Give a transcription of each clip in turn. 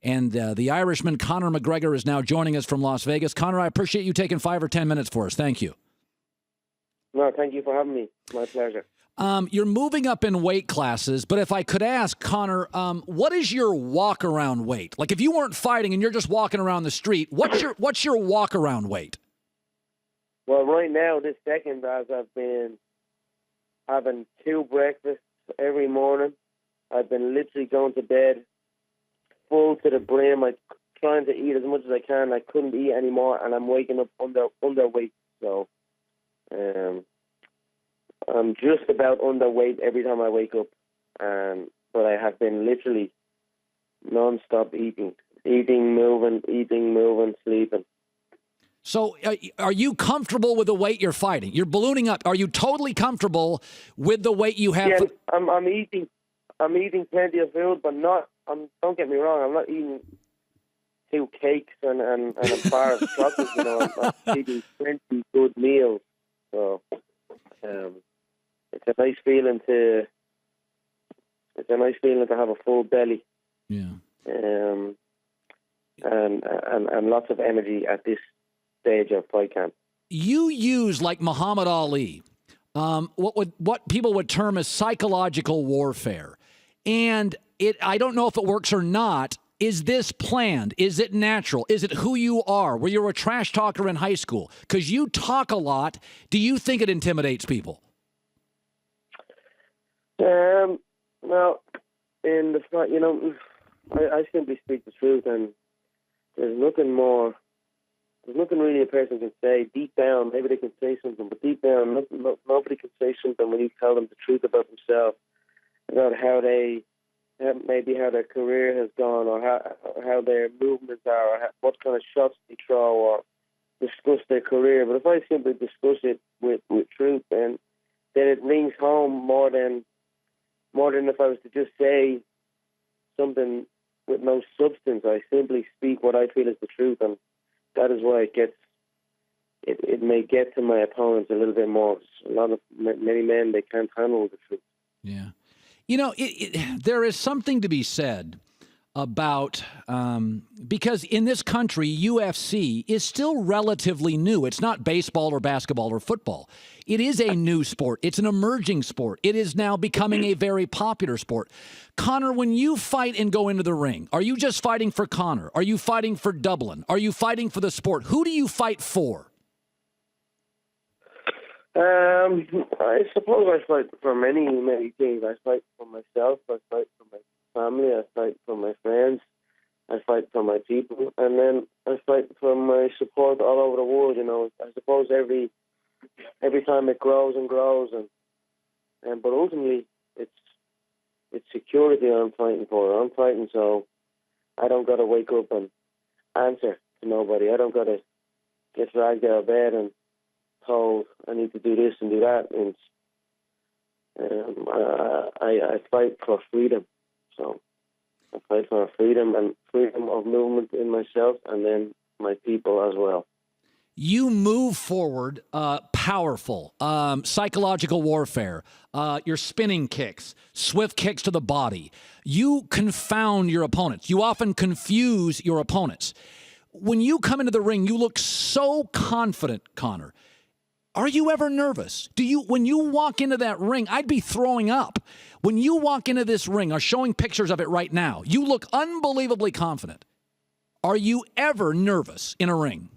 And the Irishman, Conor McGregor, is now joining us from Las Vegas. Conor, I appreciate you taking 5 or 10 minutes for us. Thank you. No, thank you for having me. My pleasure. You're moving up in weight classes, but if I could ask, Conor, what is your walk-around weight? Like if you weren't fighting and you're just walking around the street, what's your walk-around weight? Well, right now, this second, as I've been having 2 breakfasts every morning, I've been literally going to bed full to the brim. I'm trying to eat as much as I can. I couldn't eat anymore, and I'm waking up underweight. So I'm just about underweight every time I wake up. But I have been literally non-stop eating, moving, sleeping. So are you comfortable with the weight you're fighting? You're ballooning up. Are you totally comfortable with the weight you have? Yeah, I'm eating plenty of food, but don't get me wrong, I'm not eating 2 cakes and a bar of chocolate. I'm eating plenty good meals. So it's a nice feeling to have a full belly. Yeah. And lots of energy at this stage of fight camp. You use, like Muhammad Ali, what people would term as psychological warfare. And I don't know if it works or not. Is this planned? Is it natural? Is it who you are? Were you a trash talker in high school? Because you talk a lot. Do you think it intimidates people? Well, in the front, I simply speak the truth, and there's nothing really a person can say. Deep down, maybe they can say something, but deep down, nobody can say something when you tell them the truth about themselves, about how their career has gone, or how their movements are, or what kind of shots they throw, or discuss their career. But if I simply discuss it with truth, then it rings home more than if I was to just say something with no substance. I simply speak what I feel is the truth, and that is why it may get to my opponents a little bit more. Many men, they can't handle the truth. Yeah. There is something to be said about, because in this country, UFC is still relatively new. It's not baseball or basketball or football. It is a new sport. It's an emerging sport. It is now becoming a very popular sport. Conor, when you fight and go into the ring, are you just fighting for Conor? Are you fighting for Dublin? Are you fighting for the sport? Who do you fight for? I suppose I fight for many things. I fight for myself. I fight for my family. I fight for my friends. I fight for my people, and then I fight for my support all over the world. I suppose every time it grows and grows, but ultimately it's security I'm fighting for. I'm fighting so I don't got to wake up and answer to nobody. I don't got to get dragged out of bed and told I need to do this and do that. And I fight for freedom. So I fight for freedom and freedom of movement in myself, and then my people as well. You move forward, powerful, psychological warfare, your spinning kicks, swift kicks to the body. You confound your opponents. You often confuse your opponents. When you come into the ring, you look so confident, Conor. Are you ever nervous? When you walk into that ring, I'd be throwing up. When you walk into this ring, or showing pictures of it right now, you look unbelievably confident. Are you ever nervous in a ring?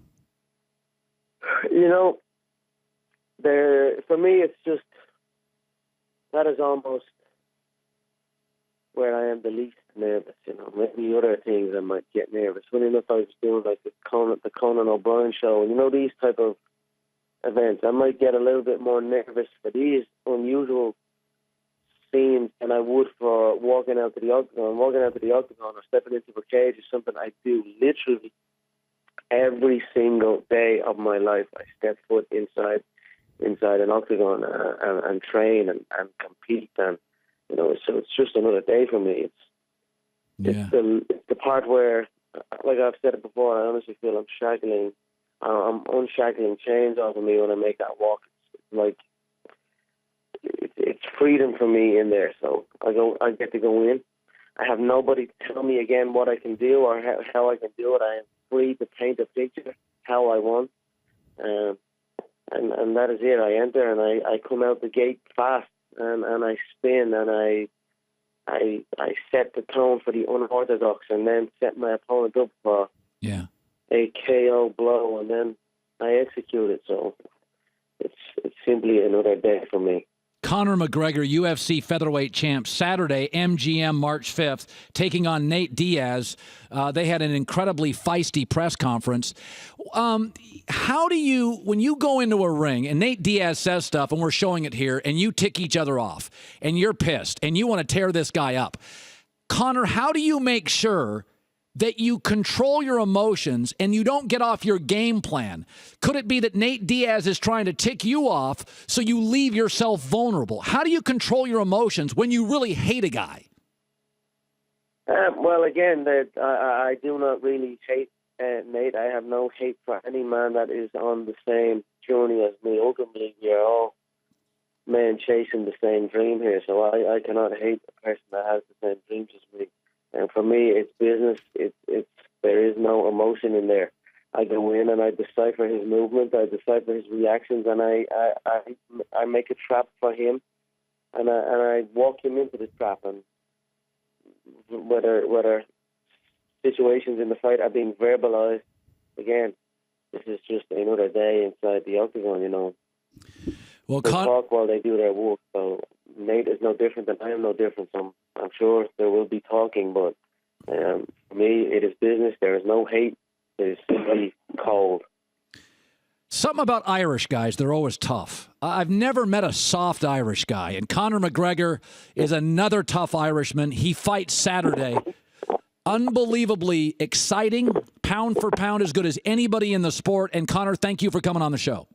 For me, it's just, that is almost where I am the least nervous. Maybe other things I might get nervous. Funny enough, I was doing like the Conan O'Brien show, and these type of events, I might get a little bit more nervous for these unusual scenes than I would for walking out to the octagon. Walking out to the octagon or stepping into a cage is something I do literally every single day of my life. I step foot inside an octagon and train and compete, and so it's just another day for me. It's the part where, like I've said it before, I honestly feel I'm unshackling chains off of me when I make that walk. It's like it's freedom for me in there. So I get to go in, I have nobody to tell me again what I can do or how I can do it. I am free to paint a picture how I want. And that is it. I enter and I come out the gate fast and I spin and I set the tone for the unorthodox and then set my opponent up for a KO blow and then I execute it. So it's simply another day for me. Conor McGregor, UFC featherweight champ, Saturday, MGM, March 5th, taking on Nate Diaz. They had an incredibly feisty press conference. How do you, when you go into a ring and Nate Diaz says stuff and we're showing it here and you tick each other off and you're pissed and you want to tear this guy up, Conor, how do you make sure that you control your emotions and you don't get off your game plan? Could it be that Nate Diaz is trying to tick you off so you leave yourself vulnerable? How do you control your emotions when you really hate a guy? Well, again, I do not really hate Nate. I have no hate for any man that is on the same journey as me. Ultimately, we are all men chasing the same dream here, so I cannot hate a person that has the same dreams as me. And for me, it's business. There is no emotion in there. I go in and I decipher his movement, I decipher his reactions, and I make a trap for him, and I walk him into the trap. And whether situations in the fight are being verbalized, again, this is just another day inside the octagon. You know, well, they talk while they do their work. So Nate is no different than I am no different. So I'm sure there will be talking, but for me, it is business. There is no hate. It is simply cold. Something about Irish guys, they're always tough. I've never met a soft Irish guy, and Conor McGregor is another tough Irishman. He fights Saturday. Unbelievably exciting, pound for pound, as good as anybody in the sport. And Conor, thank you for coming on the show.